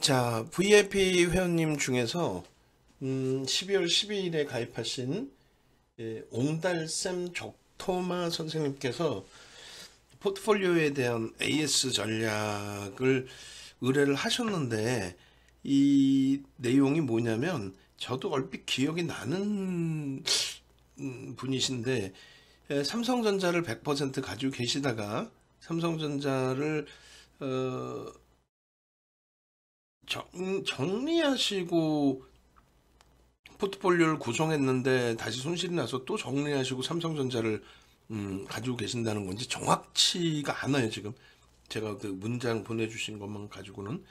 자, VIP 회원님 중에서 12월 12일에 가입하신 옹달샘 적토마 선생님께서 포트폴리오에 대한 AS 전략을 의뢰를 하셨는데, 이 내용이 뭐냐면 저도 얼핏 기억이 나는 분이신데, 삼성전자를 100% 가지고 계시다가 삼성전자를 정리하시고 포트폴리오를 구성했는데 다시 손실이 나서 또 정리하시고 삼성전자를 가지고 계신다는 건지 정확치가 않아요. 지금 제가 그 문장 보내주신 것만 가지고는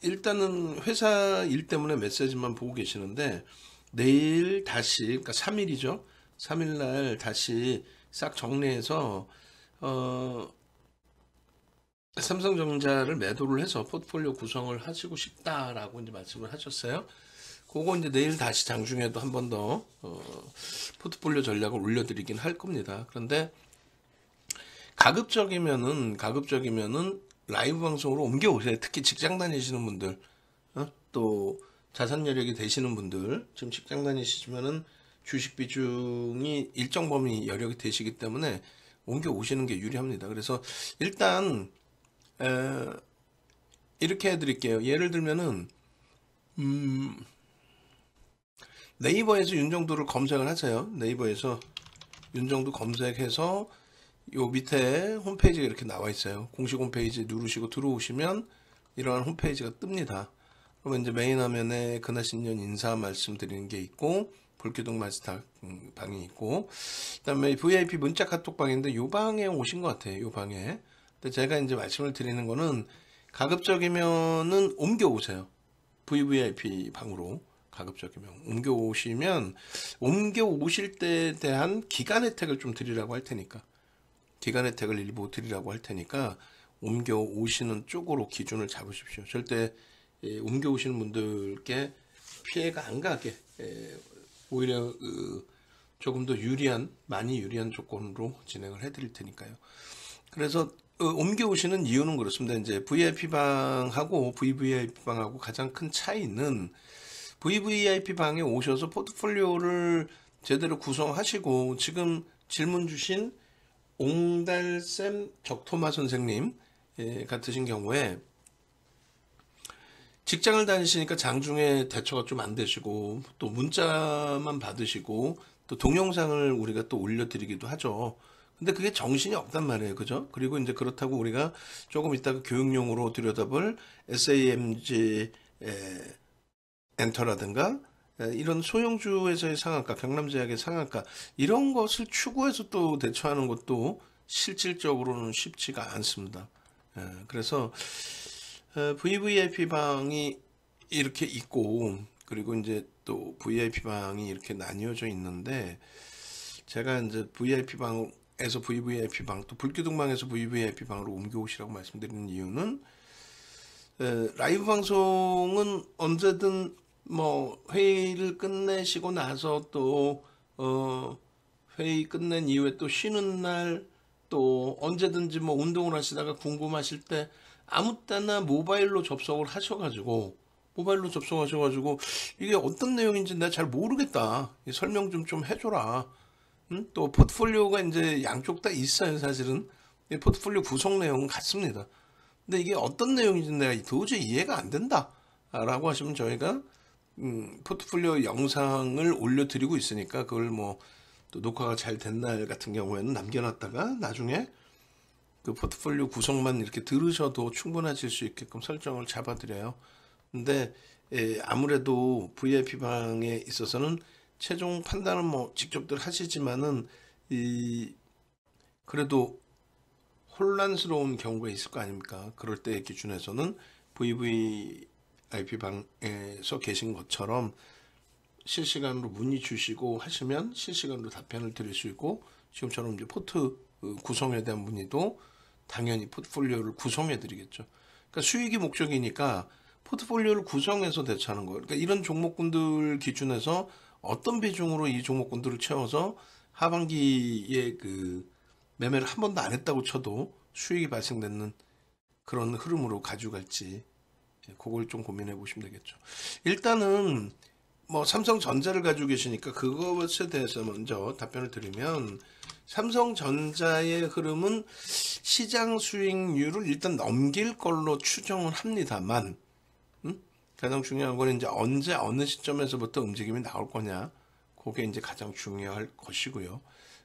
일단은 회사 일 때문에 메시지만 보고 계시는데, 내일 다시, 그러니까 3일이죠. 3일날 다시 싹 정리해서 삼성전자를 매도를 해서 포트폴리오 구성을 하시고 싶다라고 이제 말씀을 하셨어요. 그거 이제 내일 다시 장중에도 한 번 더 포트폴리오 전략을 올려드리긴 할 겁니다. 그런데 가급적이면은 라이브 방송으로 옮겨오세요. 특히 직장 다니시는 분들, 또 자산 여력이 되시는 분들, 지금 직장 다니시면은 주식 비중이 일정 범위 여력이 되시기 때문에 옮겨오시는 게 유리합니다. 그래서 일단 이렇게 해드릴게요. 예를 들면은 네이버에서 윤정도를 검색을 하세요. 네이버에서 윤정도 검색해서 요 밑에 홈페이지가 이렇게 나와 있어요. 공식 홈페이지 누르시고 들어오시면 이러한 홈페이지가 뜹니다. 그러면 이제 메인 화면에 근하신년 인사 말씀드리는 게 있고, 불기둥 마스터 방이 있고, 그다음에 VIP 문자 카톡 방인데 요 방에 오신 것 같아요. 요 방에. 근데 제가 이제 말씀을 드리는 거는 가급적이면은 옮겨 오세요. VVIP 방으로 가급적이면 옮겨 오실 때에 대한 기간 혜택을 좀 드리라고 할 테니까, 기간 혜택을 일부 드리라고 할 테니까 옮겨 오시는 쪽으로 기준을 잡으십시오. 절대 옮겨 오시는 분들께 피해가 안 가게, 오히려 조금 더 많이 유리한 조건으로 진행을 해드릴 테니까요. 그래서 옮겨오시는 이유는 그렇습니다. 이제 VIP 방하고 VVIP 방하고 가장 큰 차이는, VVIP 방에 오셔서 포트폴리오를 제대로 구성하시고, 지금 질문 주신 옹달샘 적토마 선생님 같으신 경우에 직장을 다니시니까 장중에 대처가 좀 안 되시고, 또 문자만 받으시고, 또 동영상을 우리가 또 올려드리기도 하죠. 근데 그게 정신이 없단 말이에요. 그죠? 그리고 이제 그렇다고 우리가 조금 이따가 교육용으로 들여다볼 SAMG 엔터라든가 이런 소형주에서의 상한가, 경남제약의 상한가, 이런 것을 추구해서 또 대처하는 것도 실질적으로는 쉽지가 않습니다. 그래서 VVIP 방이 이렇게 있고, 그리고 이제 또 VIP 방이 이렇게 나뉘어져 있는데, 제가 이제 VIP 방에서 VVIP 방, 또 불기둥방에서 VVIP 방으로 옮겨오시라고 말씀드리는 이유는, 라이브 방송은 언제든 뭐 회의를 끝내시고 나서 또 회의 끝낸 이후에 또 쉬는 날, 또 언제든지 뭐 운동을 하시다가 궁금하실 때 아무 때나 모바일로 접속을 하셔가지고 이게 어떤 내용인지 내가 잘 모르겠다, 설명 좀 해줘라. 또 포트폴리오가 이제 양쪽 다 있어요. 사실은 포트폴리오 구성 내용은 같습니다. 근데 이게 어떤 내용인지 내가 도저히 이해가 안 된다 라고 하시면, 저희가 포트폴리오 영상을 올려드리고 있으니까, 그걸 뭐 또 녹화가 잘 된 날 같은 경우에는 남겨놨다가 나중에 그 포트폴리오 구성만 이렇게 들으셔도 충분하실 수 있게끔 설정을 잡아드려요. 근데 아무래도 VIP 방에 있어서는 최종 판단은 뭐 직접들 하시지만은 그래도 혼란스러운 경우가 있을 거 아닙니까? 그럴 때 기준에서는 VVIP 방에서 계신 것처럼 실시간으로 문의 주시고 하시면 실시간으로 답변을 드릴 수 있고, 지금처럼 이제 포트 구성에 대한 문의도 당연히 포트폴리오를 구성해 드리겠죠. 그러니까 수익이 목적이니까 포트폴리오를 구성해서 대처하는 거예요. 그러니까 이런 종목군들 기준에서 어떤 비중으로 이 종목군들을 채워서 하반기에 그 매매를 한 번도 안 했다고 쳐도 수익이 발생되는 그런 흐름으로 가져갈지, 그걸 좀 고민해 보시면 되겠죠. 일단은 뭐 삼성전자를 가지고 계시니까 그것에 대해서 먼저 답변을 드리면, 삼성전자의 흐름은 시장 수익률을 일단 넘길 걸로 추정을 합니다만, 가장 중요한 건 이제 언제 어느 시점에서부터 움직임이 나올 거냐, 그게 이제 가장 중요할 것이고요.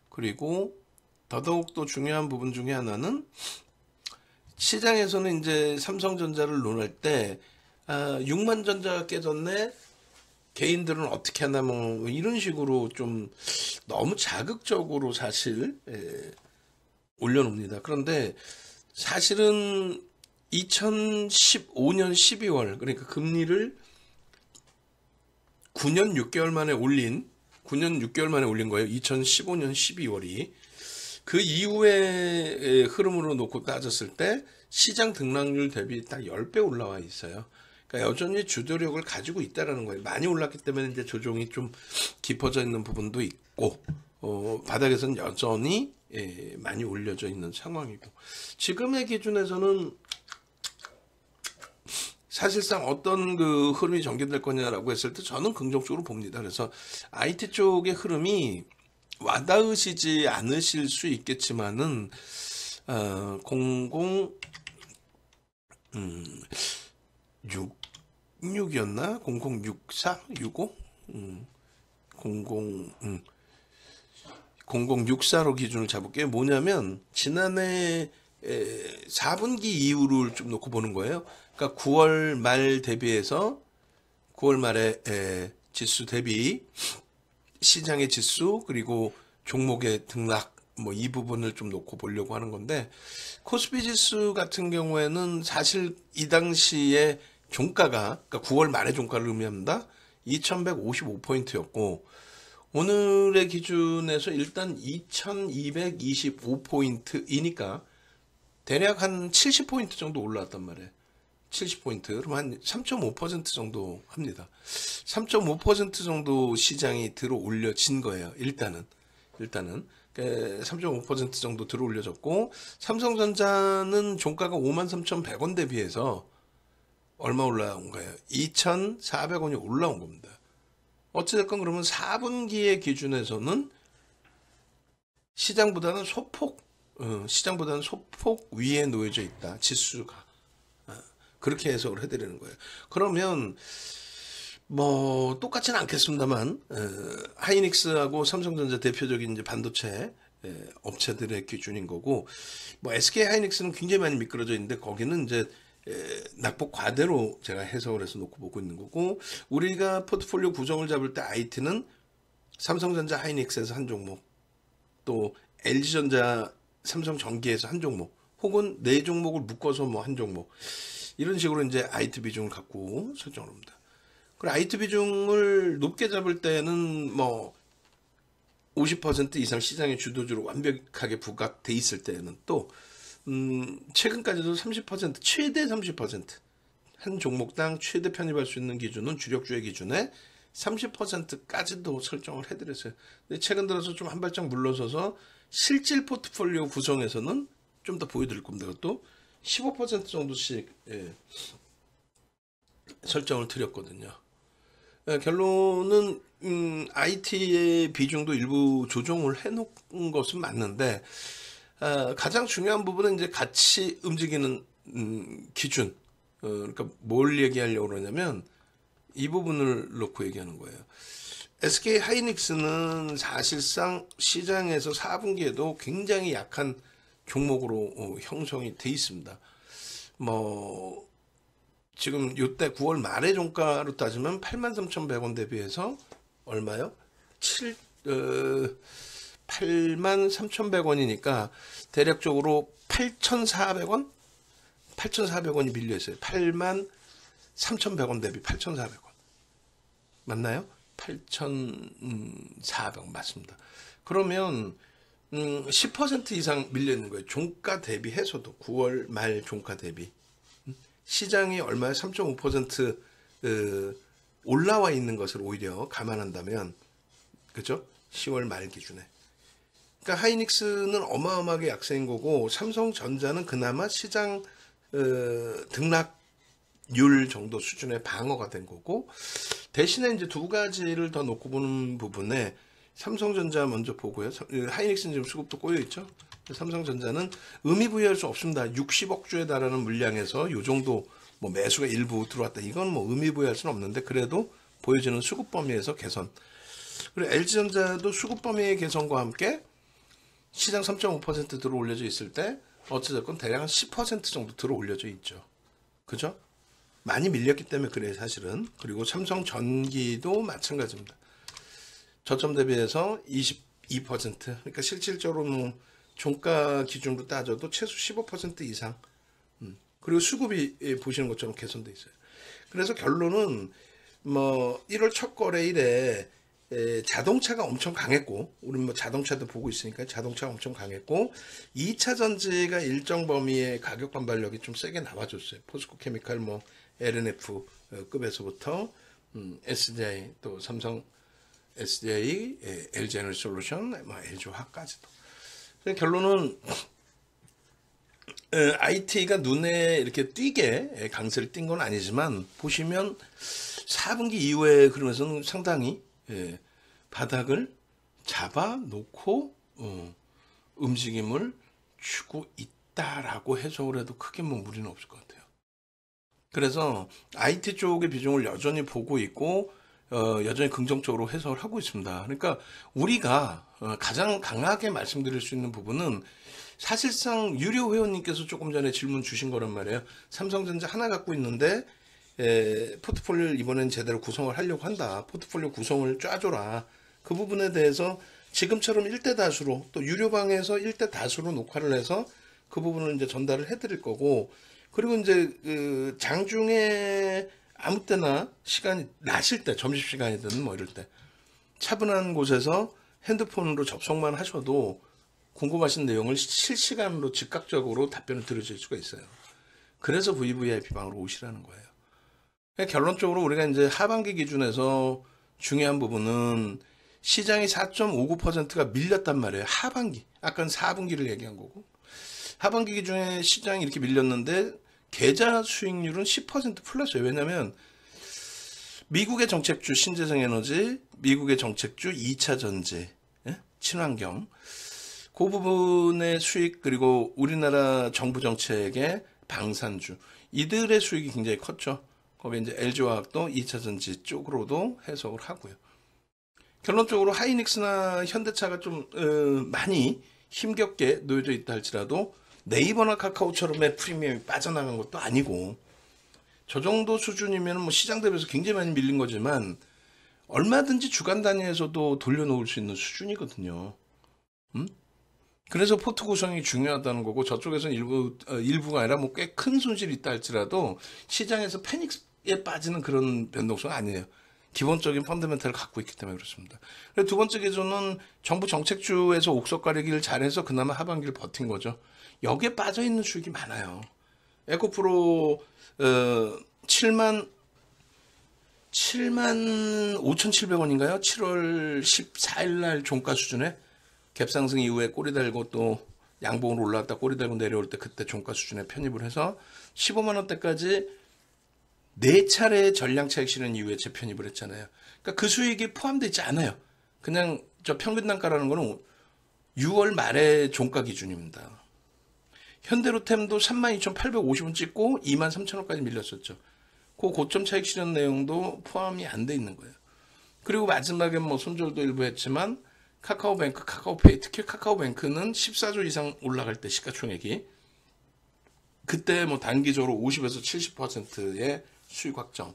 그리고 더더욱 또 중요한 부분 중에 하나는, 시장에서는 이제 삼성전자를 논할 때 6만 전자가 깨졌네, 개인들은 어떻게 하나, 뭐 이런 식으로 좀 너무 자극적으로 사실 올려놓습니다. 그런데 사실은 2015년 12월, 그러니까 금리를 9년 6개월 만에 올린 거예요. 2015년 12월이. 그 이후의 흐름으로 놓고 따졌을 때 시장 등락률 대비 딱 10배 올라와 있어요. 그러니까 여전히 주도력을 가지고 있다라는 거예요. 많이 올랐기 때문에 이제 조정이 좀 깊어져 있는 부분도 있고, 바닥에서는 여전히 많이 올려져 있는 상황이고, 지금의 기준에서는 사실상 어떤 그 흐름이 전개될 거냐라고 했을 때 저는 긍정적으로 봅니다. 그래서 IT 쪽의 흐름이 와닿으시지 않으실 수 있겠지만은 0066이었나? 0064? 65? 0064로 기준을 잡을게요. 뭐냐면 지난해 4분기 이후를 좀 놓고 보는 거예요. 그러니까 9월 말 대비해서 9월 말에 지수 대비 시장의 지수, 그리고 종목의 등락, 뭐 이 부분을 좀 놓고 보려고 하는 건데, 코스피 지수 같은 경우에는 사실 이 당시에 종가가, 그러니까 9월 말의 종가를 의미합니다. 2155포인트였고 오늘의 기준에서 일단 2225포인트이니까 대략 한 70포인트 정도 올라왔단 말이에요. 70포인트. 그럼 한 3.5% 정도 합니다. 3.5% 정도 시장이 들어 올려진 거예요. 일단은 3.5% 정도 들어 올려졌고, 삼성전자는 종가가 53,100원 대비해서 얼마 올라온 거예요? 2,400원이 올라온 겁니다. 어찌됐건 그러면 4분기의 기준에서는 시장보다는 소폭 위에 놓여져 있다. 지수가. 그렇게 해석을 해드리는 거예요. 그러면 뭐 똑같지는 않겠습니다만, 하이닉스하고 삼성전자 대표적인 이제 반도체 업체들의 기준인 거고, 뭐 SK 하이닉스는 굉장히 많이 미끄러져 있는데 거기는 이제 낙폭 과대로 제가 해석을 해서 놓고 보고 있는 거고, 우리가 포트폴리오 구성을 잡을 때 IT는 삼성전자 하이닉스에서 한 종목, 또 LG전자 삼성전기에서 한 종목, 혹은 네 종목을 묶어서 뭐 한 종목, 이런 식으로 이제 IT 비중을 갖고 설정을 합니다. 그리고 IT 비중을 높게 잡을 때는 뭐 50% 이상 시장의 주도주로 완벽하게 부각돼 있을 때는 또 최근까지도 30%, 최대 30%, 한 종목당 최대 편입할 수 있는 기준은 주력주의 기준에 30%까지도 설정을 해드렸어요. 근데 최근 들어서 좀 한 발짝 물러서서 실질 포트폴리오 구성에서는 좀 더 보여드릴 겁니다. 그것도 15% 정도씩 설정을 드렸거든요. 결론은 IT의 비중도 일부 조정을 해놓은 것은 맞는데, 가장 중요한 부분은 이제 같이 움직이는 기준. 그러니까 뭘 얘기하려고 그러냐면 이 부분을 놓고 얘기하는 거예요. SK 하이닉스는 사실상 시장에서 4분기에도 굉장히 약한 종목으로 형성이 돼 있습니다. 뭐 지금 요때 9월 말의 종가로 따지면 83,100원 대비해서 얼마요? 83,100원이니까 대략적으로 8,400원? 8,400원이 밀려 있어요. 83,100원 대비 8,400원. 맞나요? 8,400원 맞습니다. 그러면 10% 이상 밀려 있는 거예요. 종가 대비해서도 9월 말 종가 대비. 시장이 얼마에 3.5% 올라와 있는 것을 오히려 감안한다면, 그죠? 10월 말 기준에. 그러니까 하이닉스는 어마어마하게 약세인 거고, 삼성전자는 그나마 시장 등락 정도 수준의 방어가 된 거고, 대신에 이제 두 가지를 더 놓고 보는 부분에 삼성전자 먼저 보고요. 하이닉스는 지금 수급도 꼬여 있죠. 삼성전자는 의미 부여할 수 없습니다. 60억 주에 달하는 물량에서 이 정도 뭐 매수가 일부 들어왔다. 이건 뭐 의미 부여할 수는 없는데 그래도 보여지는 수급 범위에서 개선. 그리고 LG전자도 수급 범위의 개선과 함께 시장 3.5% 들어 올려져 있을 때 어찌됐건 대략 한 10% 정도 들어 올려져 있죠. 그죠? 많이 밀렸기 때문에 그래요, 사실은. 그리고 삼성전기도 마찬가지입니다. 저점 대비해서 22%. 그러니까 실질적으로 뭐 종가 기준으로 따져도 최소 15% 이상. 그리고 수급이 보시는 것처럼 개선돼 있어요. 그래서 결론은 뭐 1월 첫 거래일에 자동차가 엄청 강했고, 우리는 뭐 자동차도 보고 있으니까 자동차가 엄청 강했고, 2차 전지가 일정 범위의 가격 반발력이 좀 세게 나와줬어요. 포스코 케미칼, 뭐 LNF 급에서부터 SDI, 또 삼성 SDI, LG 에너지 솔루션, 뭐 LG 화학까지도. 결론은 IT가 눈에 이렇게 띄게 강세를 띈 건 아니지만 보시면 4분기 이후에 그러면서는 상당히 바닥을 잡아놓고 움직임을 주고 있다라고 해석을 해도 크게 뭐 무리는 없을 것 같아요. 그래서 IT 쪽의 비중을 여전히 보고 있고 여전히 긍정적으로 해석을 하고 있습니다. 그러니까 우리가 가장 강하게 말씀드릴 수 있는 부분은 사실상 유료 회원님께서 조금 전에 질문 주신 거란 말이에요. 삼성전자 하나 갖고 있는데 포트폴리오를 이번엔 제대로 구성을 하려고 한다. 포트폴리오 구성을 짜줘라. 그 부분에 대해서 지금처럼 1대 다수로 또 유료방에서 1대 다수로 녹화를 해서 그 부분을 이제 전달을 해드릴 거고, 그리고 이제 그 장중에 아무 때나 시간이 나실 때, 점심시간이든 뭐 이럴 때 차분한 곳에서 핸드폰으로 접속만 하셔도 궁금하신 내용을 실시간으로 즉각적으로 답변을 들으실 수가 있어요. 그래서 VVIP 방으로 오시라는 거예요. 결론적으로 우리가 이제 하반기 기준에서 중요한 부분은 시장이 4.59%가 밀렸단 말이에요. 하반기. 아까는 4분기를 얘기한 거고. 하반기 기준에 시장이 이렇게 밀렸는데 계좌 수익률은 10% 플러스예요. 왜냐하면 미국의 정책주 신재생에너지, 미국의 정책주 2차 전지, 친환경, 그 부분의 수익, 그리고 우리나라 정부 정책의 방산주, 이들의 수익이 굉장히 컸죠. 거기에 이제 LG화학도 2차 전지 쪽으로도 해석을 하고요. 결론적으로 하이닉스나 현대차가 좀 많이 힘겹게 놓여져 있다 할지라도 네이버나 카카오처럼의 프리미엄이 빠져나간 것도 아니고, 저 정도 수준이면 뭐 시장 대비해서 굉장히 많이 밀린 거지만 얼마든지 주간 단위에서도 돌려놓을 수 있는 수준이거든요. 그래서 포트 구성이 중요하다는 거고, 저쪽에서는 일부가 아니라 뭐 꽤 큰 손실이 있다 할지라도 시장에서 패닉에 빠지는 그런 변동성은 아니에요. 기본적인 펀더멘탈을 갖고 있기 때문에 그렇습니다. 두 번째 기준은 정부 정책주에서 옥석 가리기를 잘해서 그나마 하반기를 버틴 거죠. 여기에 빠져있는 수익이 많아요. 에코프로 7만 5,700원인가요? 7월 14일 날 종가 수준에 갭상승 이후에 꼬리 달고 또 양봉으로 올라왔다 꼬리 달고 내려올 때 그때 종가 수준에 편입을 해서 15만 원대까지 4차례 전량 차익 실현 이후에 재편입을 했잖아요. 그러니까 그 수익이 포함되어 있지 않아요. 그냥 저 평균 단가라는 거는 6월 말의 종가 기준입니다. 현대로템도 32,850원 찍고 23,000원까지 밀렸었죠. 그 고점 차익 실현 내용도 포함이 안 돼 있는 거예요. 그리고 마지막에 뭐 손절도 일부 했지만 카카오뱅크, 카카오페이, 특히 카카오뱅크는 14조 이상 올라갈 때 시가총액이 그때 뭐 단기적으로 50에서 70%의 수익 확정.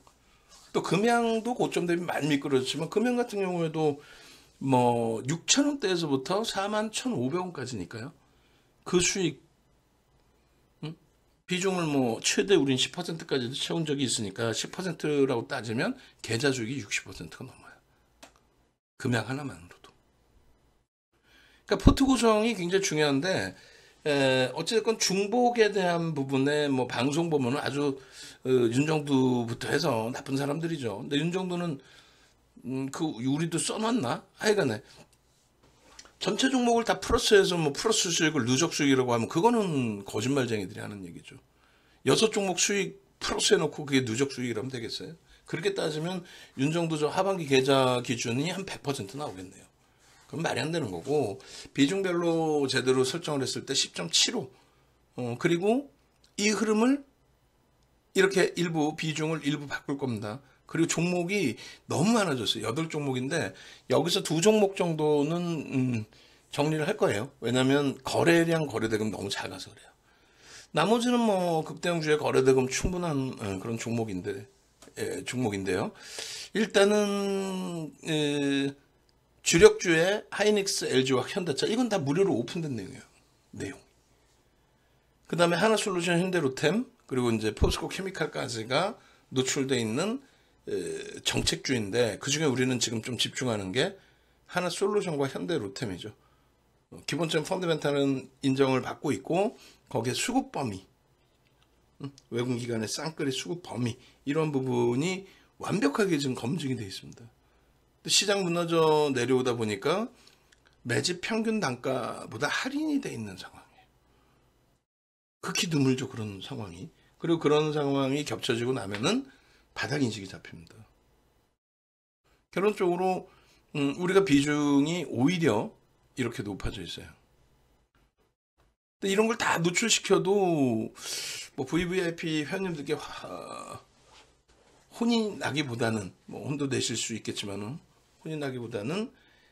또 금양도 고점 대비 많이 미끄러졌지만 금양 같은 경우에도 뭐 6,000원대에서부터 41,500원까지니까요. 그 수익 비중을 뭐 최대 우린 10%까지도 채운 적이 있으니까 10%라고 따지면 계좌 수익이 60%가 넘어요. 금양 하나만으로도. 그러니까 포트 구성이 굉장히 중요한데 어찌됐건 중복에 대한 부분에 뭐 방송 보면은 아주 윤정두부터 해서 나쁜 사람들이죠. 근데 윤정두는 그 우리도 써놨나? 하여간에 전체 종목을 다 플러스해서 뭐 플러스 수익을 누적 수익이라고 하면 그거는 거짓말쟁이들이 하는 얘기죠. 6종목 수익 플러스 해놓고 그게 누적 수익이라면 되겠어요? 그렇게 따지면 윤정도 저 하반기 계좌 기준이 한 100% 나오겠네요. 그럼 말이 안 되는 거고, 비중별로 제대로 설정을 했을 때 10.75. 그리고 이 흐름을 이렇게 비중을 일부 바꿀 겁니다. 그리고 종목이 너무 많아졌어요. 8종목인데 여기서 2종목 정도는 정리를 할 거예요. 왜냐하면 거래량 거래대금 너무 작아서 그래요. 나머지는 뭐 극대형주의 거래대금 충분한 그런 종목인데요. 일단은 주력주의 하이닉스, LG와 현대차, 이건 다 무료로 오픈된 내용. 그 다음에 하나솔루션, 현대로템, 그리고 이제 포스코 케미칼까지가 노출되어 있는 정책주인데, 그 중에 우리는 지금 좀 집중하는 게 하나솔루션과 현대로템이죠. 기본적인 펀더멘탈은 인정을 받고 있고, 거기에 수급 범위, 외국기관의 쌍끌이 수급 범위, 이런 부분이 완벽하게 지금 검증이 되어 있습니다. 시장 무너져 내려오다 보니까 매집 평균 단가보다 할인이 되어 있는 상황이에요. 극히 드물죠, 그런 상황이. 그리고 그런 상황이 겹쳐지고 나면은 바닥 인식이 잡힙니다. 결론적으로 우리가 비중이 오히려 이렇게 높아져 있어요. 근데 이런 걸 다 노출시켜도 뭐 VVIP 회원님들께 혼이 나기보다는, 뭐 혼도 내실 수 있겠지만은 혼이 나기보다는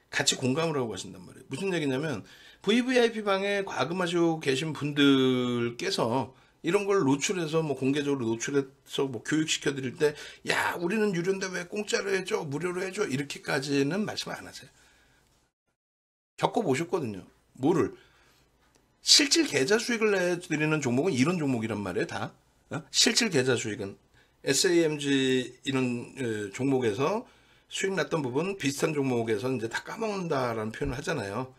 같이 공감을 하고 가신단 말이에요. 무슨 얘기냐면 VVIP 방에 과금하시고 계신 분들께서 이런 걸 노출해서, 뭐 공개적으로 노출해서 뭐 교육시켜 드릴 때, 야, 우리는 유료인데 왜 공짜로 해줘, 무료로 해줘, 이렇게까지는 말씀을 안 하세요. 겪어보셨거든요. 뭐를? 실질 계좌 수익을 내드리는 종목은 이런 종목이란 말이에요, 다. 실질 계좌 수익은 SAMG 이런 종목에서 수익 났던 부분, 비슷한 종목에서 이제 다 까먹는다라는 표현을 하잖아요.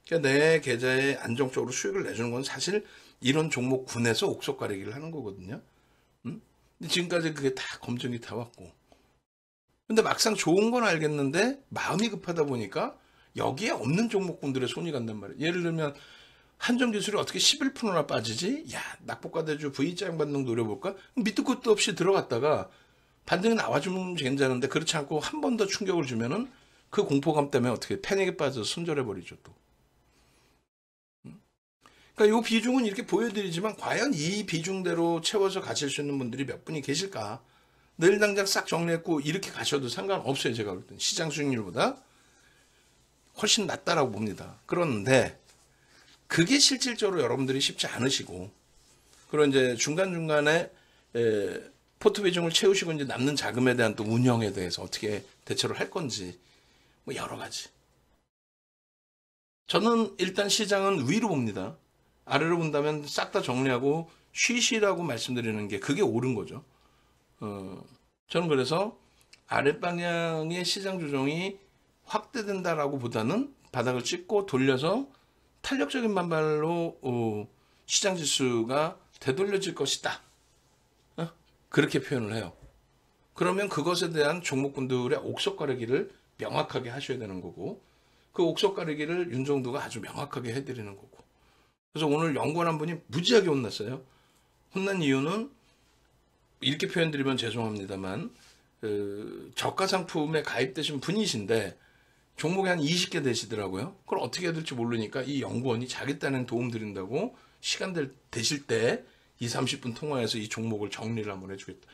그러니까 내 계좌에 안정적으로 수익을 내주는 건 사실 이런 종목군에서 옥석 가리기를 하는 거거든요. 근데 지금까지 그게 다 검증이 다 왔고. 근데 막상 좋은 건 알겠는데 마음이 급하다 보니까 여기에 없는 종목군들의 손이 간단 말이에요. 예를 들면 한정기술이 어떻게 11%나 빠지지? 야, 낙폭과대주 V자 반등 노려볼까? 밑도 끝도 없이 들어갔다가 반등이 나와주면 괜찮은데, 그렇지 않고 한 번 더 충격을 주면은 그 공포감 때문에 어떻게 패닉에 빠져서 손절해버리죠, 또. 그러니까 이 비중은 이렇게 보여드리지만 과연 이 비중대로 채워서 가실 수 있는 분들이 몇 분이 계실까? 내일 당장 싹 정리했고 이렇게 가셔도 상관없어요. 제가 볼 때는 시장 수익률보다 훨씬 낫다라고 봅니다. 그런데 그게 실질적으로 여러분들이 쉽지 않으시고, 그런 이제 중간중간에 포트 비중을 채우시고 이제 남는 자금에 대한 또 운영에 대해서 어떻게 대처를 할 건지, 뭐 여러 가지. 저는 일단 시장은 위로 봅니다. 아래로 본다면 싹 다 정리하고 쉬시라고 말씀드리는 게 그게 옳은 거죠. 저는 그래서 아랫방향의 시장 조정이 확대된다라고 보다는 바닥을 찍고 돌려서 탄력적인 반발로 시장 지수가 되돌려질 것이다. 그렇게 표현을 해요. 그러면 그것에 대한 종목군들의 옥석 가리기를 명확하게 하셔야 되는 거고, 그 옥석 가리기를 윤정도가 아주 명확하게 해드리는 거고. 그래서 오늘 연구원 한 분이 무지하게 혼났어요. 혼난 이유는 이렇게 표현드리면 죄송합니다만, 저가 상품에 가입되신 분이신데 종목이 한 20개 되시더라고요. 그걸 어떻게 해야 될지 모르니까 이 연구원이 자기 딴엔 도움 드린다고 시간 되실 때 20, 30분 통화해서 이 종목을 정리를 한번 해주겠다.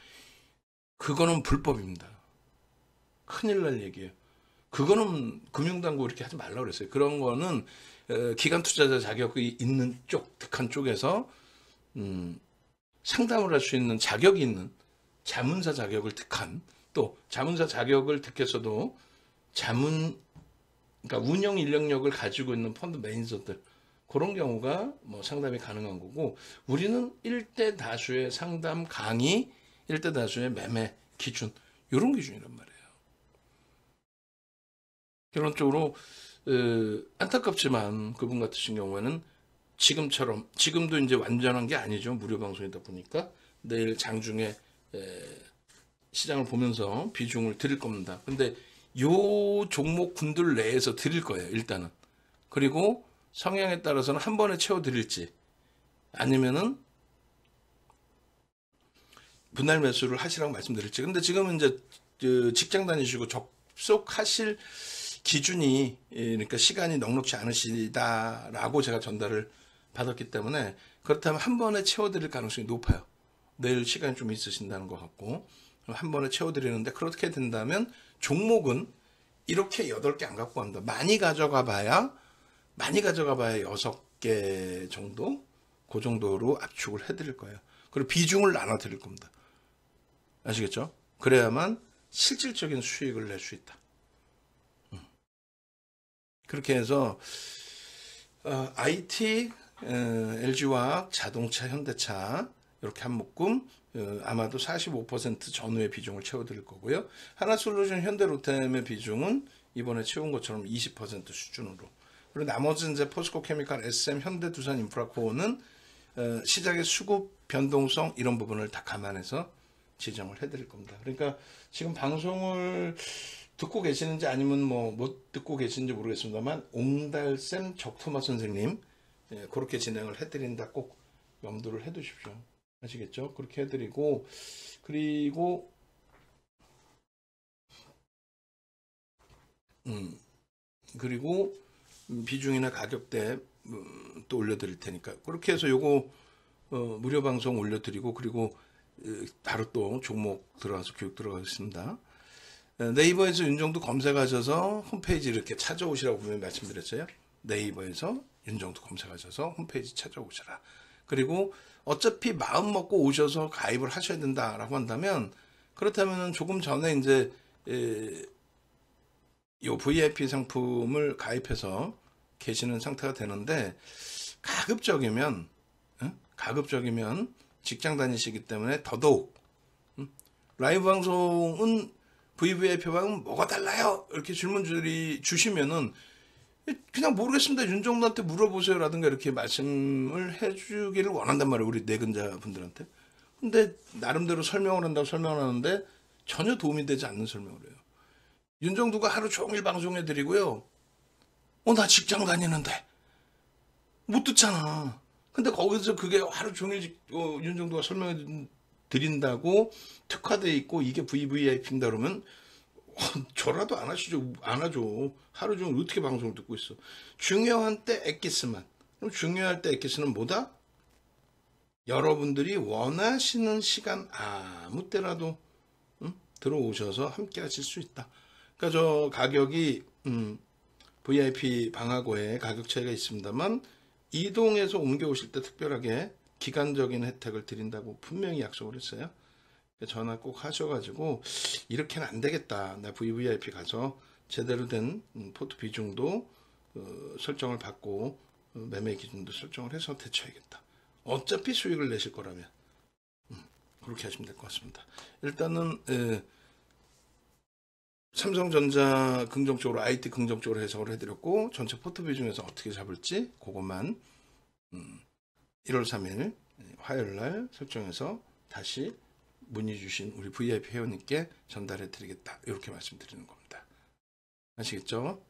그거는 불법입니다. 큰일 날 얘기예요. 그거는 금융당국 이렇게 하지 말라고 그랬어요. 그런 거는 기관 투자자 자격이 있는 쪽, 득한 쪽에서 상담을 할 수 있는 자격이 있는 자문사 자격을 득한, 또 자문사 자격을 득해서도 그러니까 운영 인력력을 가지고 있는 펀드 매니저들, 그런 경우가 뭐 상담이 가능한 거고, 우리는 1대 다수의 상담 강의, 1대 다수의 매매 기준, 이런 기준이란 말이에요. 결론적으로 안타깝지만 그분 같으신 경우에는 지금도 이제 완전한 게 아니죠. 무료 방송이다 보니까 내일 장중에 시장을 보면서 비중을 드릴 겁니다. 근데 요 종목군들 내에서 드릴 거예요, 일단은. 그리고 성향에 따라서는 한 번에 채워 드릴지, 아니면은 분할 매수를 하시라고 말씀드렸지. 근데 지금은 이제 그 직장 다니시고 접속하실 기준이 그러니까 시간이 넉넉지 않으시다라고 제가 전달을 받았기 때문에 그렇다면 한 번에 채워드릴 가능성이 높아요. 내일 시간이 좀 있으신다는 것 같고 한 번에 채워드리는데 그렇게 된다면 종목은 이렇게 8개 안 갖고 갑니다. 많이 가져가 봐야 6개 정도 그 정도로 압축을 해드릴 거예요. 그리고 비중을 나눠 드릴 겁니다. 아시겠죠? 그래야만 실질적인 수익을 낼 수 있다. 그렇게 해서 IT, LG화학, 자동차, 현대차 이렇게 한 묶음 아마도 45% 전후의 비중을 채워드릴 거고요. 하나솔루션, 현대로템의 비중은 이번에 채운 것처럼 20% 수준으로. 그리고 나머지 이제 포스코케미칼, SM, 현대두산, 인프라코어는 시장의 수급 변동성 이런 부분을 다 감안해서 지정을 해드릴 겁니다. 그러니까 지금 방송을 듣고 계시는지 아니면 뭐 못 듣고 계시는지 모르겠습니다만 옹달샘 적토마 선생님 그렇게 진행을 해드린다 꼭 염두를 해두십시오. 아시겠죠? 그렇게 해드리고 그리고 비중이나 가격대 또 올려드릴 테니까 그렇게 해서 요거 무료 방송 올려드리고 그리고 바로 또 종목 들어가서 교육 들어가겠습니다. 네이버에서 윤정두 검색하셔서 홈페이지 이렇게 찾아오시라고 분명히 말씀드렸어요. 네이버에서 윤정두 검색하셔서 홈페이지 찾아오시라. 그리고 어차피 마음 먹고 오셔서 가입을 하셔야 된다라고 한다면 그렇다면 조금 전에 이제 요 VIP 상품을 가입해서 계시는 상태가 되는데 가급적이면 직장 다니시기 때문에 더더욱 라이브 방송은 VVIP 방은 뭐가 달라요? 이렇게 질문들이 주시면은 그냥 모르겠습니다. 윤정두한테 물어보세요라든가 이렇게 말씀을 해주기를 원한단 말이에요. 우리 내근자 분들한테. 근데 나름대로 설명을 한다고 설명을 하는데 전혀 도움이 되지 않는 설명을 해요. 윤정두가 하루 종일 방송해드리고요. 나 직장 다니는데 못 듣잖아. 근데 거기서 그게 하루 종일 윤정두가 설명해 드린다고 특화되어 있고 이게 VVIP인다 그러면 저라도 안 하죠. 하루 종일 어떻게 방송을 듣고 있어. 중요한 때 엑기스만. 그럼 중요할 때 엑기스는 뭐다? 여러분들이 원하시는 시간 아무 때라도 들어오셔서 함께 하실 수 있다. 그러니까 저 가격이 VIP 방하고에 가격 차이가 있습니다만 이동해서 옮겨오실 때 특별하게 기간적인 혜택을 드린다고 분명히 약속을 했어요. 전화 꼭 하셔가지고 이렇게는 안 되겠다. 나 VVIP 가서 제대로 된 포트 비중도 설정을 받고 매매 기준도 설정을 해서 대처해야겠다. 어차피 수익을 내실 거라면 그렇게 하시면 될 것 같습니다. 일단은 삼성전자 긍정적으로 IT 긍정적으로 해석을 해드렸고 전체 포트 비중에서 어떻게 잡을지 그것만 1월 3일 화요일날 설정해서 다시 문의 주신 우리 VIP 회원님께 전달해 드리겠다. 이렇게 말씀드리는 겁니다. 아시겠죠?